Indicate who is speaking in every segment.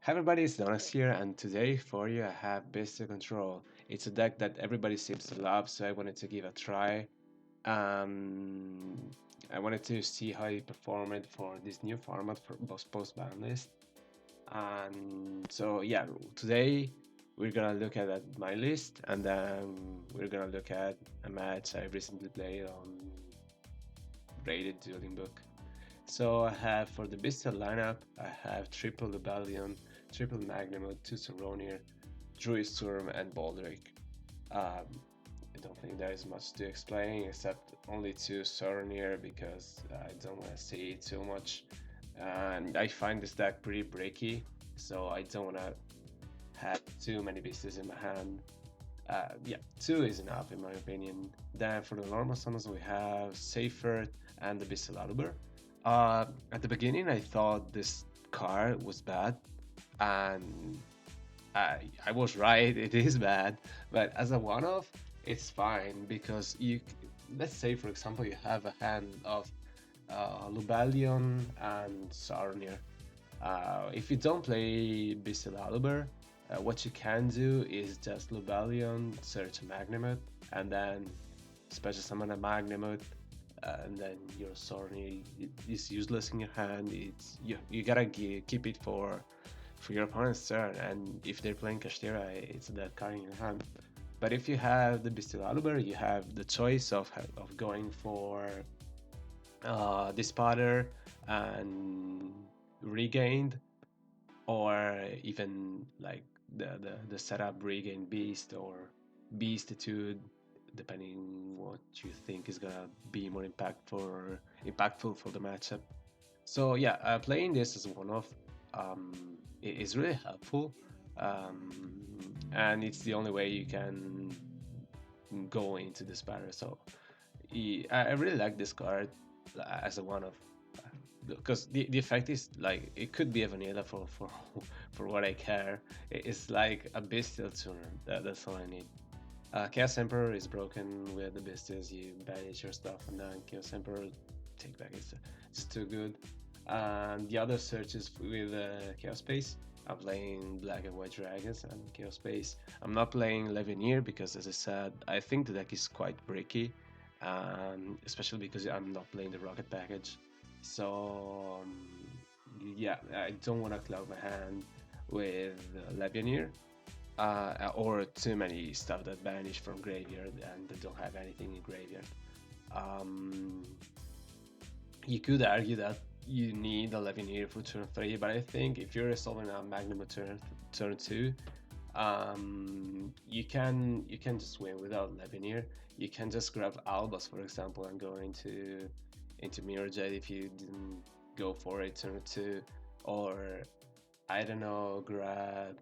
Speaker 1: Hi everybody, it's Donis here, and today for you I have Bystial Control. It's a deck that everybody seems to love, so I wanted to give a try. Um, I wanted to see how it performed for this new format for both post-ban list. And so yeah, today we're gonna look at my list, and then we're gonna look at a match I recently played on Rated Dueling Book. So I have for the Bystial lineup, I have triple Rebellion, triple Magnum, two Saronir, Druid Storm, and Baldric. I don't think there is much to explain except only two Saronir because I don't want to see too much. And I find this deck pretty breaky, so I don't want to have too many beasts in my hand. Yeah, two is enough in my opinion. Then for the normal summons we have Safer and the Bystial Aluber. At the beginning I thought this card was bad, and I was right, it is bad, but as a one-off, it's fine because let's say for example you have a hand of Lubalion and Sarnir. If you don't play Bystial Aluber, what you can do is just Lubalion, search a Magnamut, and then special summon a Magnamut, and then your Sorny is useless in your hand. You gotta keep it for your opponent's turn, and if they're playing Kashtira, it's a dead card in your hand. But if you have the Bystial Aluber, you have the choice of going for Dispotter and Regained, or even like the setup Regain Beast or Beastitude, depending what you think is gonna be more impactful for the matchup. So yeah, playing this as one off is really helpful, and it's the only way you can go into this battle. So I really like this card as a one off because the effect is like it could be a vanilla for what I care. It's like a bestial tuner. That's all I need. Chaos Emperor is broken with the Beasties. You banish your stuff, and then Chaos Emperor take back. It's just too good. And the other searches with Chaos Space. I'm playing Black and White Dragons and Chaos Space. I'm not playing Levineer because, as I said, I think the deck is quite bricky, especially because I'm not playing the Rocket package. So yeah, I don't want to cloud my hand with Levineer or too many stuff that banish from graveyard and they don't have anything in graveyard. Um, you could argue that you need 11 here for turn 3, but I think if you're resolving a Magnum turn 2, you can just win without 11 here. You can just grab Albus, for example, and go into Mirror Jade if you didn't go for it turn 2, or I don't know, grab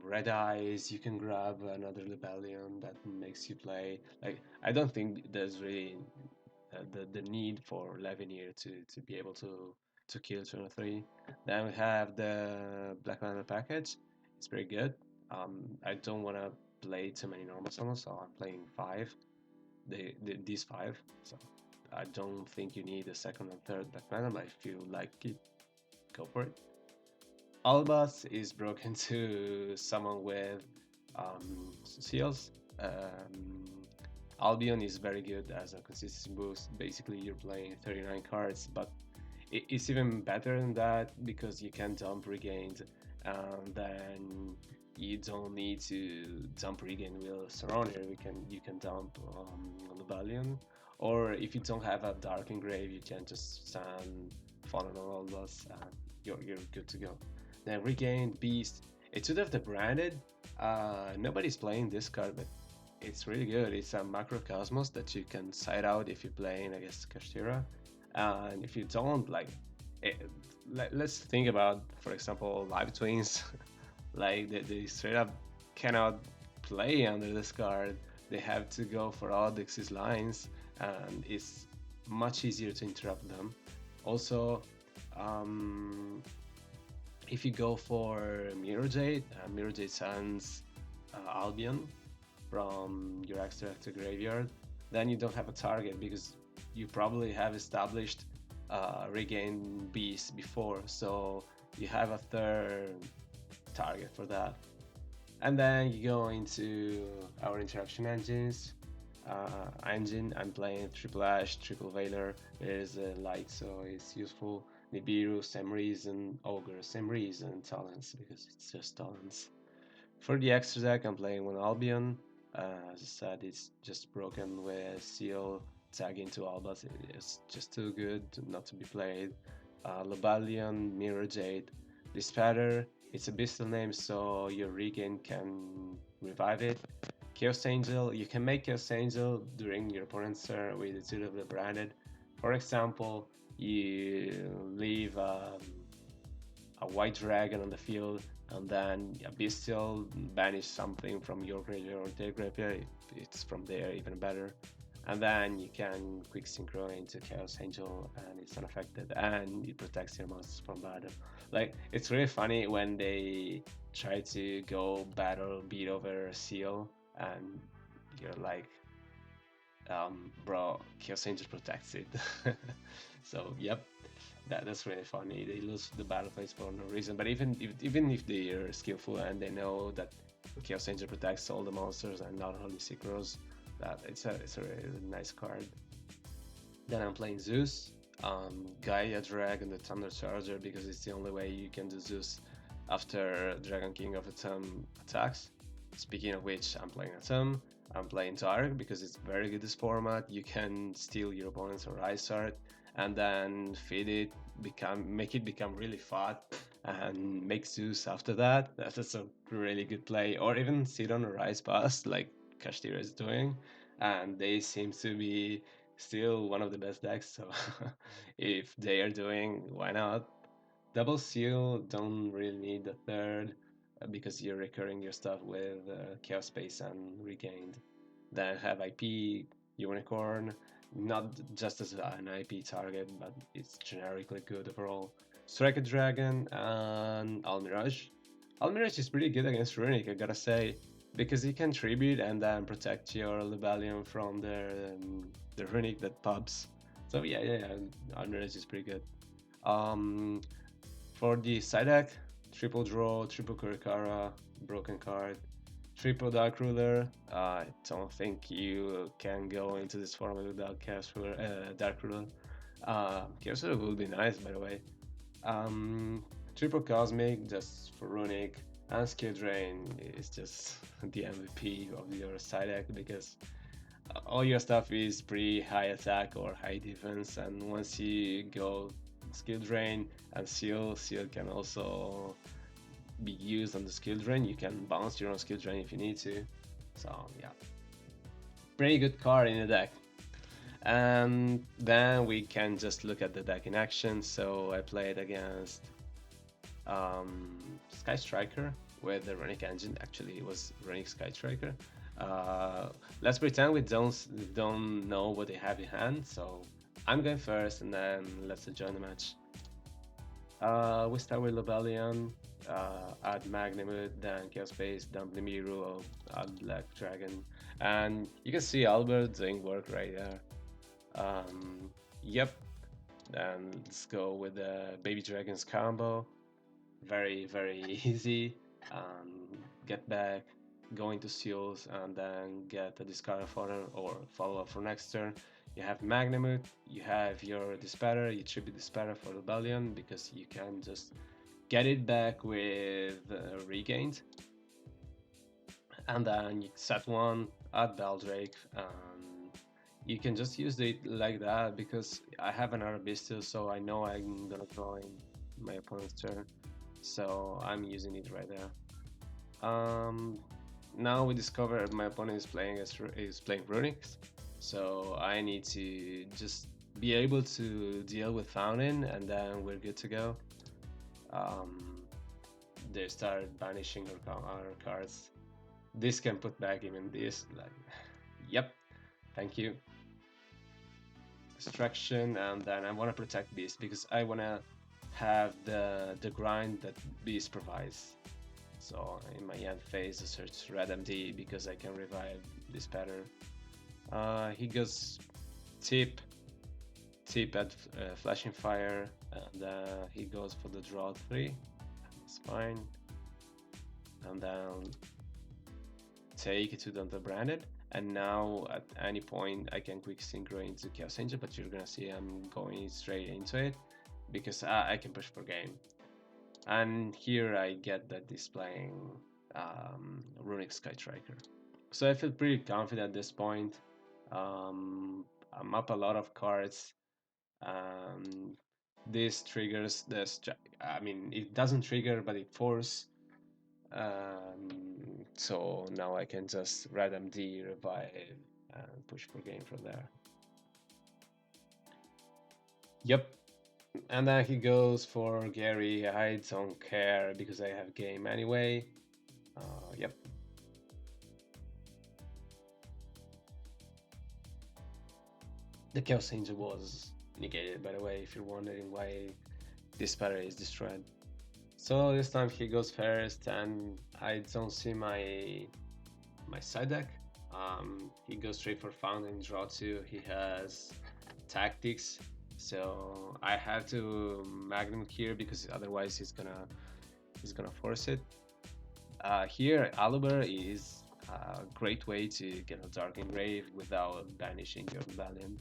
Speaker 1: Red Eyes. You can grab another Rebellion that makes you play. Like I don't think there's really the need for Levineer to be able to kill turn 3. Then we have the Black Lantern package. It's very good. I don't want to play too many normal summons, so I'm playing 5. These 5. So I don't think you need a second and third Black Lantern, but if you like it, go for it. Albus is broken to someone with seals. Albion is very good as a consistency boost. Basically, you're playing 39 cards, but it's even better than that because you can dump regained, and then you don't need to dump regain with Surrounded. You can dump Lubalion, or if you don't have a Dark Engrave, you can just send Fallen on Albus, and you're good to go. Then regain Beast. It should have the branded. Nobody's playing this card, but it's really good. It's a macrocosmos that you can side out if you're playing against Kashtira. And if you don't, like, let's think about, for example, Live Twins. Like, they straight up cannot play under this card. They have to go for all Dixie's lines, and it's much easier to interrupt them. Also, um, if you go for Mirror Jade sends Albion from your extract graveyard, then you don't have a target because you probably have established regain beast before. So you have a third target for that. And then you go into our interaction engines. Engine, I'm playing Triple Ash, Triple Veiler. It is light, so it's useful. Nibiru, same reason. Ogre, same reason. Talents, because it's just talents. For the extra deck, I'm playing one Albion. As I said, it's just broken with Seal tag into Albas. It's just too good not to be played. Lobalion, Mirror Jade, Dispatter. It's a Bystial name, so your regain can revive it. Chaos Angel, you can make Chaos Angel during your opponent's turn with it suitably branded. For example, you leave a white dragon on the field, and then a bestial banish something from your graveyard or their graveyard. If it's from there, even better. And then you can quick synchro into Chaos Angel, and it's unaffected, and it protects your monsters from battle. Like, it's really funny when they try to go battle beat over Seal, and you're like, bro, Chaos Angel protects it. So, yep, that's really funny. They lose the battle phase for no reason. But even if they're skillful and they know that Chaos Angel protects all the monsters and not only Synchros, that it's a really nice card. Then I'm playing Zeus, Gaia Dragon, the Thunder Charger, because it's the only way you can do Zeus after Dragon King of Atom attacks. Speaking of which, I'm playing Atom. I'm playing Dark because it's very good this format. You can steal your opponent's Rise Art and then feed it, make it become really fat, and make Zeus after that. That's a really good play. Or even sit on a Rise Bus like Kashtira is doing, and they seem to be still one of the best decks. So if they are doing, why not? Double Seal don't really need the third because you're recurring your stuff with Chaos Space and Regained. Then have IP Unicorn, not just as an IP target, but it's generically good overall. Strike a Dragon and Almirage. Almirage is pretty good against Runic, I gotta say, because he can tribute and then protect your Libalion from the Runic that pops. So yeah, Almirage is pretty good. Um, for the side deck, triple draw, triple Kurikara, broken card, triple Dark Ruler. I don't think you can go into this format without Dark Ruler. Chaos Ruler would be nice, by the way. Triple Cosmic, just for Runic, and Skill Drain is just the MVP of your side deck because all your stuff is pretty high attack or high defense, and once you go skill drain and seal can also be used on the skill drain. You can bounce your own skill drain if you need to. So yeah, pretty good card in the deck. And then we can just look at the deck in action. So I played against Sky Striker with the Runic engine. Actually, it was Runic Sky Striker. Let's pretend we don't know what they have in hand. So I'm going first, and then let's join the match. We start with Lobelion, add Magnamut, then Chaos Space, dump Nimiru, add Black Dragon, and you can see Albert doing work right there. Yep, then let's go with the Baby Dragons combo. Very easy. Get back, go into seals, and then get a discard fodder or follow up for next turn. You have Magnamut, you have your Dispatter, you tribute Dispatter for Rebellion because you can just get it back with Regained. And then you set one, add Baldrake, and you can just use it like that because I have another Bystial, so I know I'm gonna draw in my opponent's turn. So I'm using it right there. Now we discover my opponent is playing Runics, so I need to just be able to deal with Fountain, and then we're good to go. They start banishing our cards. This can put back even this. Like, yep, thank you. Destruction, and then I want to protect Beast because I want to have the grind that Beast provides. So in my end phase, I search Red MD because I can revive this pattern. He goes tip, tip at flashing fire, and he goes for the draw 3. It's fine. And then take it to the branded. And now at any point I can quick synchro into Chaos Angel, but you're gonna see I'm going straight into it because I can push for game. And here I get that displaying Runic Sky Striker. So I feel pretty confident at this point. I'm up a lot of cards. Um, this triggers the I mean, it doesn't trigger, but it force. So now I can just random D revive and push for game from there. Yep. And then he goes for Gary. I don't care because I have game anyway. Yep. The Chaos Angel was negated, by the way, if you're wondering why this battery is destroyed. So this time he goes first, and I don't see my side deck. He goes straight for Fountain, draw 2. He has Tactics, so I have to Magnum here because otherwise he's gonna force it. Here, Aluber is a great way to get a Dark Engrave without banishing your Valiant.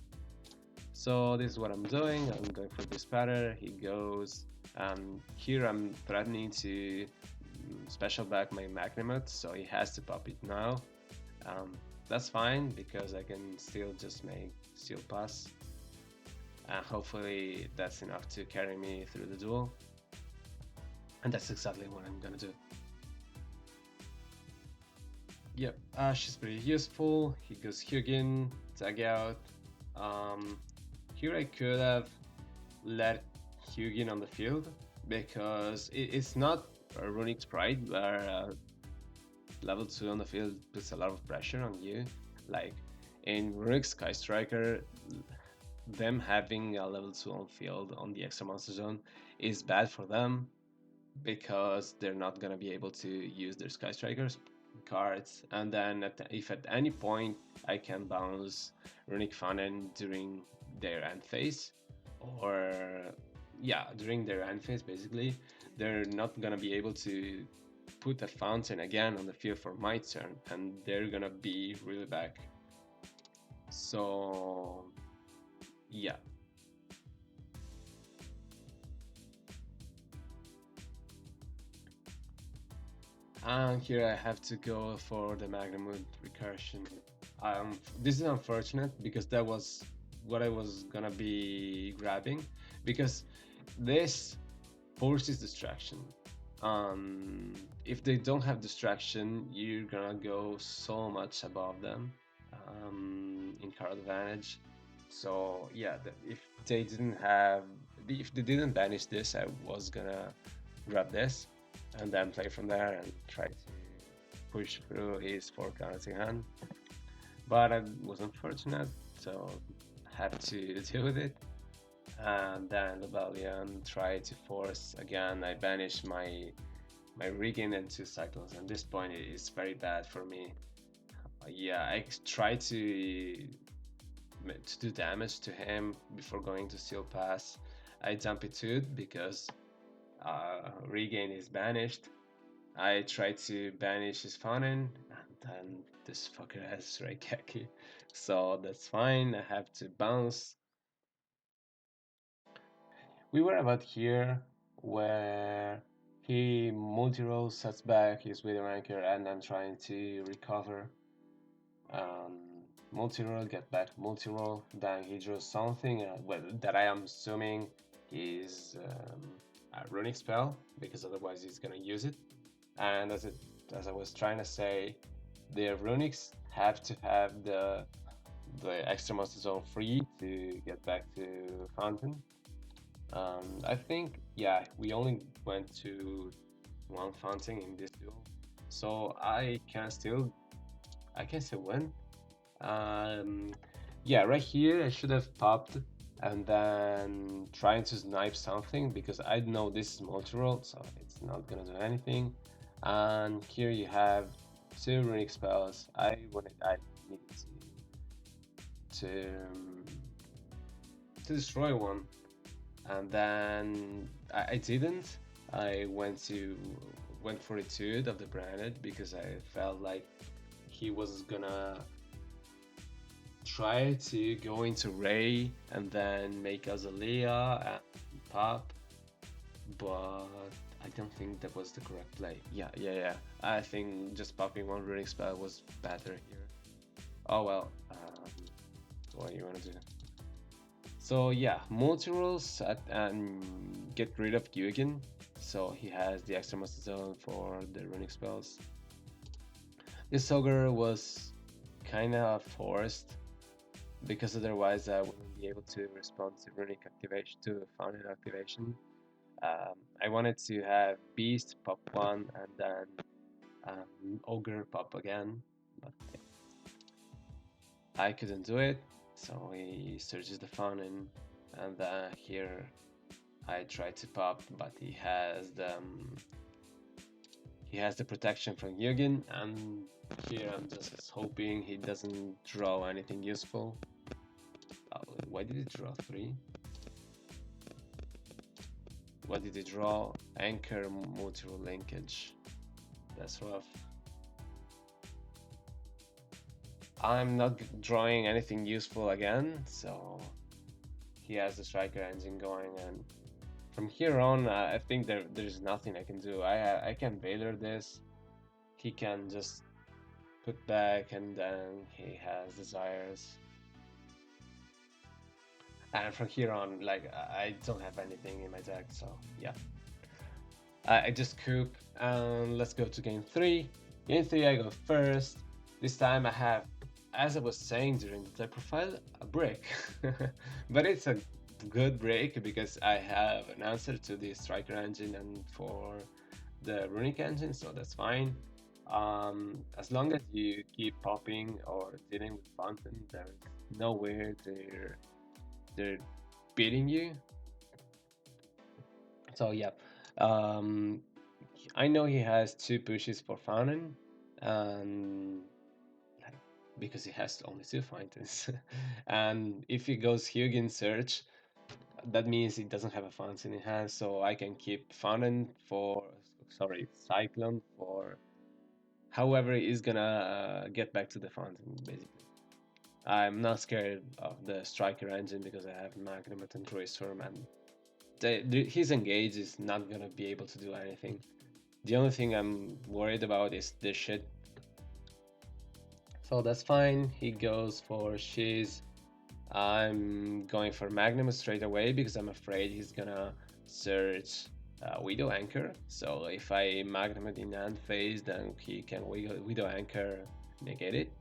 Speaker 1: So this is what I'm doing. I'm going for this pattern. He goes. Here I'm threatening to special back my Magnamut, so he has to pop it now. That's fine because I can still just make Steel Pass. Hopefully that's enough to carry me through the duel. And that's exactly what I'm gonna do. Yep, Ash is pretty useful. He goes Hugin, tag out. Here I could have let Hugin on the field because it's not a Runic Sprite where level 2 on the field puts a lot of pressure on you. Like in Runic Sky Striker, them having a level 2 on field on the extra monster zone is bad for them because they're not gonna be able to use their Sky Strikers cards. And then if at any point I can bounce Runic Fanen during their end phase, or yeah, during their end phase, basically, they're not gonna be able to put a fountain again on the field for my turn, and they're gonna be really back. So yeah. And here I have to go for the Magnamud recursion. This is unfortunate because that was what I was gonna be grabbing, because this forces distraction. If they don't have distraction, you're gonna go so much above them in card advantage. So yeah, if they didn't banish this, I was gonna grab this and then play from there and try to push through his 4 counters in hand. But I was unfortunate, so I had to deal with it. And then Rebellion tried to force again. I banished my Regain and 2 cycles, and this point is very bad for me. Yeah, I tried to do damage to him before going to Steel Pass. I dump it too because Regain is banished. I tried to banish his Fanen, and then this fucker has Raikeki. So that's fine, I have to bounce. We were about here where he multi-roll, sets back his Wither Anchor, and I'm trying to recover. Multi-roll, get back multi-roll, then he draws something that I am assuming is a runic spell, because otherwise he's gonna use it. And as I was trying to say, the runics have to have the extra monster zone free to get back to Fountain. I think, yeah, we only went to one fountain in this duel, so I can still win. Yeah, right here I should have popped and then trying to snipe something because I know this is multi-roll, so it's not gonna do anything. And here you have 2 runic spells. I needed to to destroy one, and then I didn't. I went for Etude of the branded because I felt like he was gonna try to go into Ray and then make Azalea and pop, but I don't think that was the correct play. Yeah. I think just popping one runic spell was better here. Oh well, what do you want to do? So yeah, multi-roll set and get rid of Yugen. So he has the extra master zone for the runic spells. This ogre was kinda forced because otherwise I wouldn't be able to respond to runic activation, to fountain activation. I wanted to have Beast pop one and then Ogre pop again, but I couldn't do it, so he searches the fountain, and here I tried to pop, but he has the protection from Yugen, and here I'm just hoping he doesn't draw anything useful. Oh, why did he draw 3? What did he draw? Anchor multi-roll linkage. That's rough. I'm not drawing anything useful again, so he has the striker engine going, and from here on, I think there's nothing I can do. I can Valor this. He can just put back, and then he has desires. And from here on, like I don't have anything in my deck, so yeah. I just coup, and let's go to game 3. Game 3, I go first. This time I have, as I was saying during the deck profile, a break. But it's a good break because I have an answer to the striker engine and for the runic engine, so that's fine. As long as you keep popping or dealing with fountain, there's nowhere they're beating you. So yeah, I know he has 2 pushes for fountain, and because he has only 2 fountains, and if he goes Hugin search, that means he doesn't have a fountain in hand, so I can keep fountain for, sorry, cyclone for however he's gonna get back to the fountain, basically. I'm not scared of the striker engine because I have Magnum and Druisworm, and his engage is not gonna be able to do anything. The only thing I'm worried about is this shit. So that's fine. He goes for Shiz. I'm going for Magnum straight away because I'm afraid he's gonna search Widow Anchor. So if I Magnum it in hand phase, then he can Widow Anchor negate it.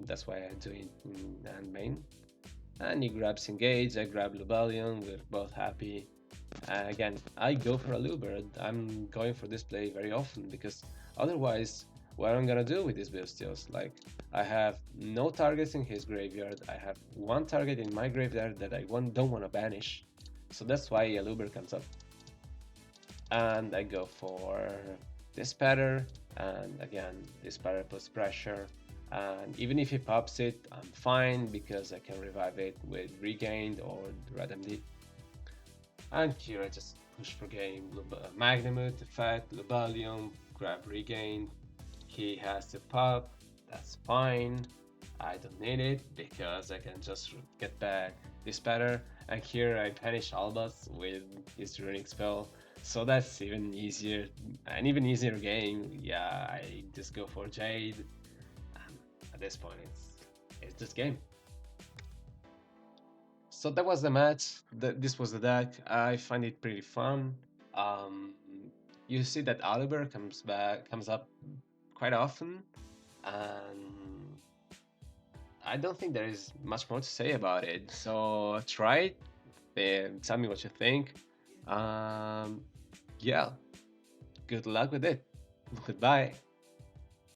Speaker 1: That's why I do it in hand main. And he grabs Engage, I grab Lubalion, we're both happy. Again, I go for a Lubird. I'm going for this play very often because otherwise, what I'm gonna do with these Bystials? Like, I have no targets in his graveyard, I have one target in my graveyard that I don't want to banish. So that's why a Lubird comes up. And I go for this pattern, and again, this pattern plus pressure. And even if he pops it, I'm fine because I can revive it with Regained or Red MD. And here I just push for game, Magnamut, Effect, Lubalium, grab Regained. He has to pop, that's fine. I don't need it because I can just get back this pattern. And here I punish Albus with his runic spell. So that's even easier, an even easier game. Yeah, I just go for Jade. At this point, it's just game. So that was the match. This was the deck. I find it pretty fun. You see that Oliver comes up quite often, and I don't think there is much more to say about it. So try it. Tell me what you think. Yeah. Good luck with it. Goodbye.